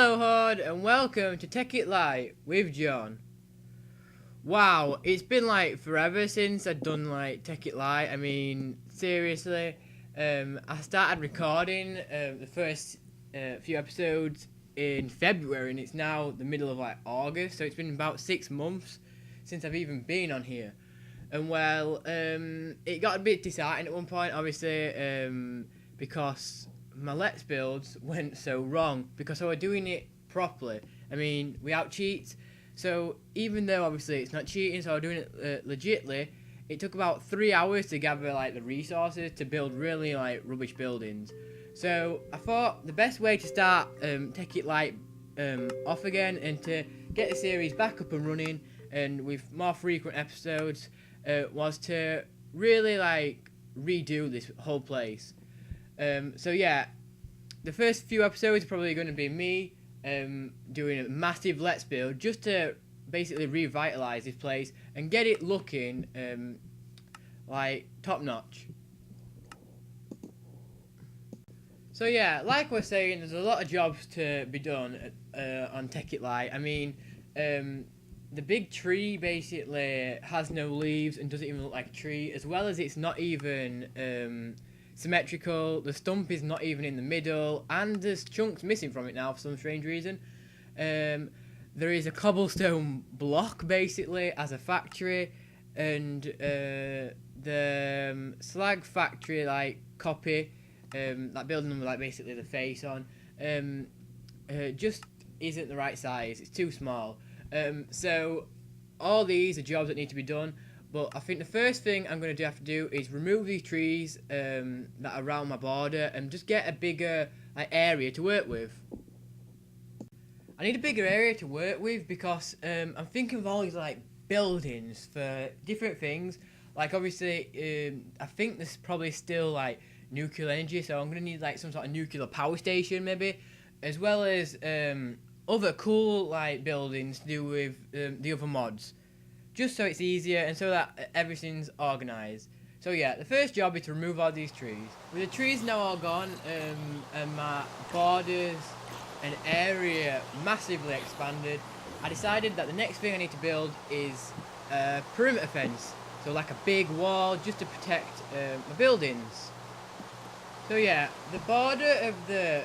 Hello Horde and welcome to Tekkit Lite with John. Wow, it's been like forever since I've done like Tekkit Lite. I mean, seriously, I started recording the first few episodes in February and it's now the middle of like August, so it's been about 6 months since I've even been on here. And well, it got a bit disheartening at one point, obviously, because my Let's Builds went so wrong because I was doing it properly. I mean, we out cheat, so even though obviously it's not cheating, so I was doing it legitly, it took about 3 hours to gather like the resources to build really like rubbish buildings. So I thought the best way to start Tekkit Lite off again and to get the series back up and running and with more frequent episodes was to really like redo this whole place. So yeah, the first few episodes are probably going to be me doing a massive Let's Build just to basically revitalise this place and get it looking like top notch. So yeah, like we're saying, there's a lot of jobs to be done on Tekkit Lite. I mean, the big tree basically has no leaves and doesn't even look like a tree, as well as it's not even symmetrical. The stump is not even in the middle, and there's chunks missing from it now for some strange reason. There is a cobblestone block basically as a factory, and the slag factory like copy, that building number like basically the face on, just isn't the right size. It's too small. So all these are jobs that need to be done. But I think the first thing I'm going to have to do is remove these trees that are around my border and just get a bigger area to work with. I need a bigger area to work with because I'm thinking of all these like buildings for different things. Like obviously, I think there's probably still like nuclear energy, so I'm going to need like some sort of nuclear power station maybe, as well as other cool like buildings to do with the other mods. Just so it's easier and so that everything's organised. So yeah, the first job is to remove all these trees. With the trees now all gone and my borders and area massively expanded, I decided that the next thing I need to build is a perimeter fence. So like a big wall just to protect my buildings. So yeah, the border of the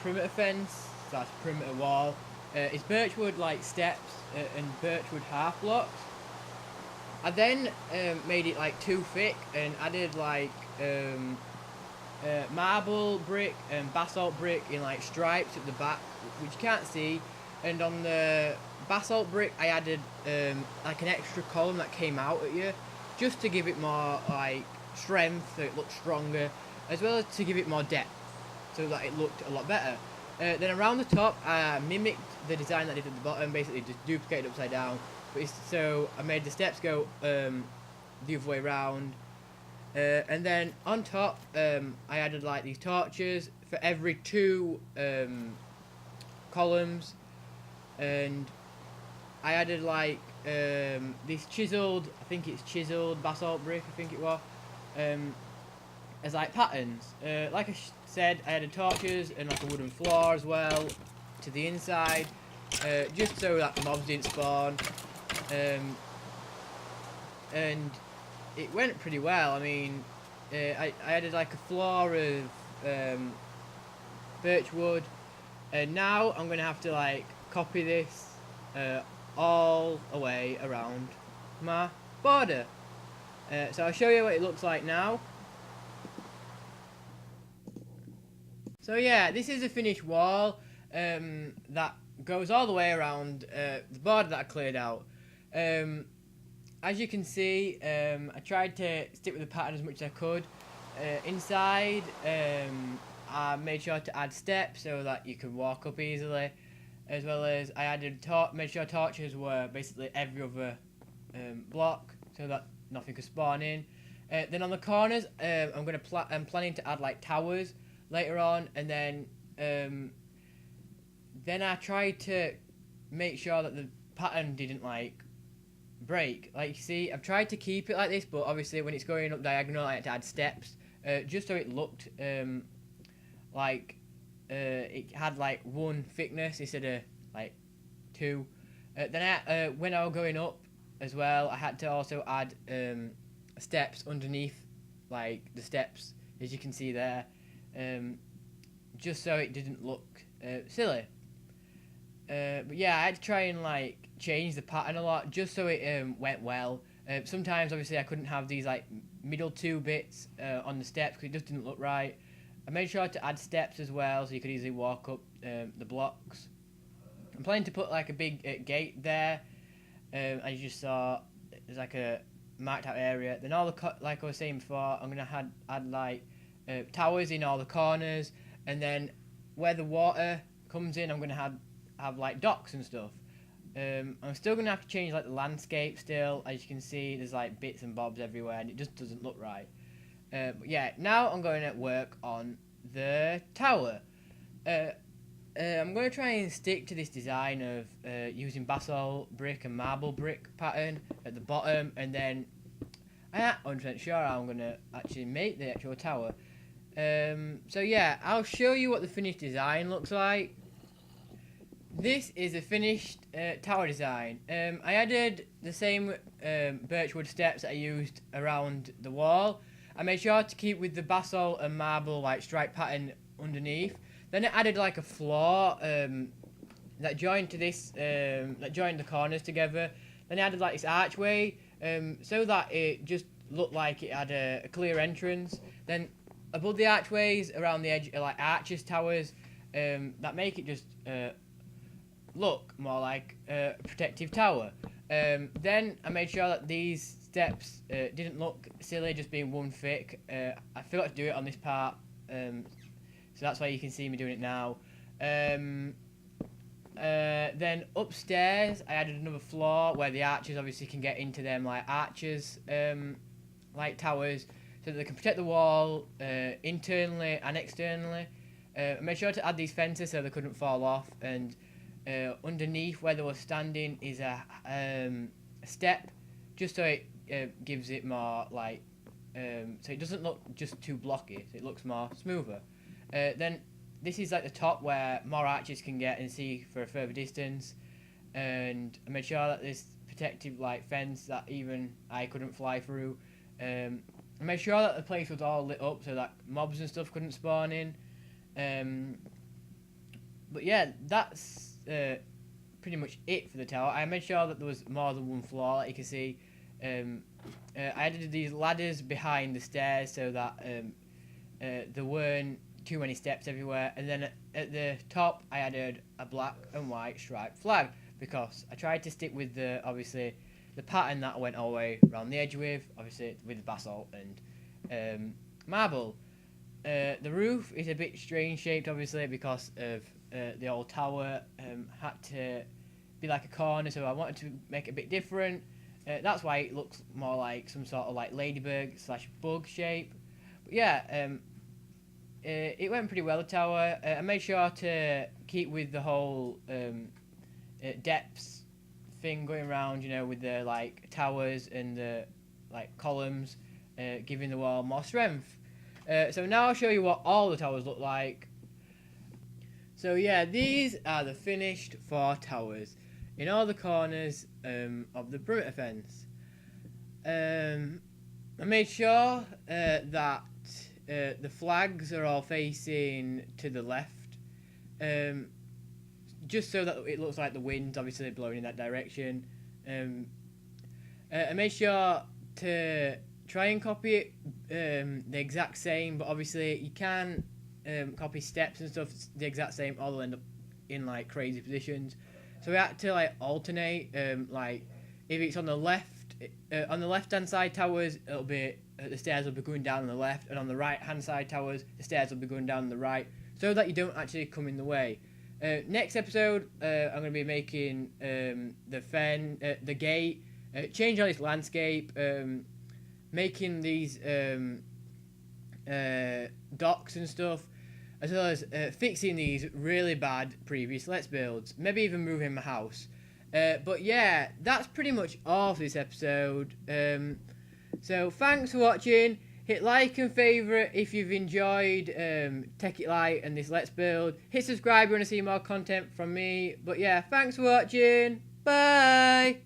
perimeter fence, that's perimeter wall, is birchwood like steps and birchwood half blocks. I then made it like too thick and added like marble brick and basalt brick in like stripes at the back, which you can't see. And on the basalt brick I added like an extra column that came out at you, just to give it more like strength, so it looked stronger, as well as to give it more depth, so that it looked a lot better. Then around the top, I mimicked the design that I did at the bottom, basically just duplicated upside down. But so I made the steps go the other way around. And then on top, I added like these torches for every 2 columns. And I added like this chiseled, I think it's chiseled basalt brick, I think it was, as like patterns. Like I said, I added torches and like a wooden floor as well to the inside, just so that mobs didn't spawn. And it went pretty well. I mean, I added like a floor of birchwood, and now I'm gonna have to like copy this all the way around my border. So I'll show you what it looks like now. So yeah, this is a finished wall that goes all the way around the border that I cleared out. As you can see, I tried to stick with the pattern as much as I could. Inside, I made sure to add steps so that you could walk up easily, as well as I made sure torches were basically every other block so that nothing could spawn in. Then on the corners, I'm planning to add like towers later on, and then I tried to make sure that the pattern didn't like break. Like you see, I've tried to keep it like this, but obviously when it's going up diagonal I had to add steps just so it looked like it had like 1 thickness instead of like 2. Then when I was going up as well, I had to also add steps underneath, like the steps, as you can see there, just so it didn't look silly. But yeah, I had to try and like change the pattern a lot just so it went well. Sometimes obviously I couldn't have these like middle 2 bits on the steps because it just didn't look right. I made sure to add steps as well so you could easily walk up the blocks. I'm planning to put like a big gate there, as you just saw. There's like a marked out area. Then all the like I was saying before, I'm gonna add like towers in all the corners, and then where the water comes in, I'm gonna have like docks and stuff. I'm still gonna have to change like the landscape still. As you can see, there's like bits and bobs everywhere, and it just doesn't look right. But yeah, now I'm going to work on the tower. I'm going to try and stick to this design of using basalt brick and marble brick pattern at the bottom, and then I'm not 100% sure how I'm going to actually make the actual tower. So yeah, I'll show you what the finished design looks like. This is a finished tower design. I added the same birchwood steps that I used around the wall. I made sure to keep with the basalt and marble like stripe pattern underneath. Then I added like a floor that joined to this, that joined the corners together. Then I added like this archway so that it just looked like it had a clear entrance. Then above the archways, around the edge, are like arches, towers that make it just look more like a protective tower. Then I made sure that these steps didn't look silly, just being 1 thick. I forgot to do it on this part, so that's why you can see me doing it now. Then upstairs, I added another floor where the archers obviously can get into them like arches, like towers, so that they can protect the wall internally and externally. I made sure to add these fences so they couldn't fall off, and underneath where they were standing is a step, just so it gives it more like, so it doesn't look just too blocky, so it looks more smoother. Then this is like the top where more archers can get and see for a further distance, and I made sure that this protective like fence that even I couldn't fly through. I made sure that the place was all lit up so that mobs and stuff couldn't spawn in. But yeah, that's pretty much it for the tower. I made sure that there was more than 1 floor, like you can see. I added these ladders behind the stairs so that there weren't too many steps everywhere. And then at the top, I added a black and white striped flag because I tried to stick with obviously the pattern that I went all the way around the edge with, obviously with basalt and marble. The roof is a bit strange shaped, obviously, because of the old tower had to be like a corner, so I wanted to make it a bit different. That's why it looks more like some sort of like ladybug / bug shape. But yeah, it went pretty well, the tower. I made sure to keep with the whole depths thing going around, you know, with the like towers and the like columns, giving the wall more strength. So now I'll show you what all the towers look like. So yeah, these are the finished 4 towers in all the corners of the perimeter fence. I made sure that the flags are all facing to the left, just so that it looks like the wind's obviously blowing in that direction. I made sure to try and copy it the exact same, but obviously you can copy steps and stuff the exact same, all they'll end up in like crazy positions. So we had to like alternate, like if it's on the left hand side towers, it'll be the stairs will be going down on the left, and on the right hand side towers, the stairs will be going down on the right, so that you don't actually come in the way. Next episode, I'm going to be making the gate, changing all this landscape, making these docks and stuff, as well as fixing these really bad previous Let's Builds, maybe even moving my house. But yeah, that's pretty much all for this episode. So thanks for watching. Hit like and favourite if you've enjoyed Tekkit Lite and this Let's Build. Hit subscribe if you want to see more content from me. But yeah, thanks for watching. Bye!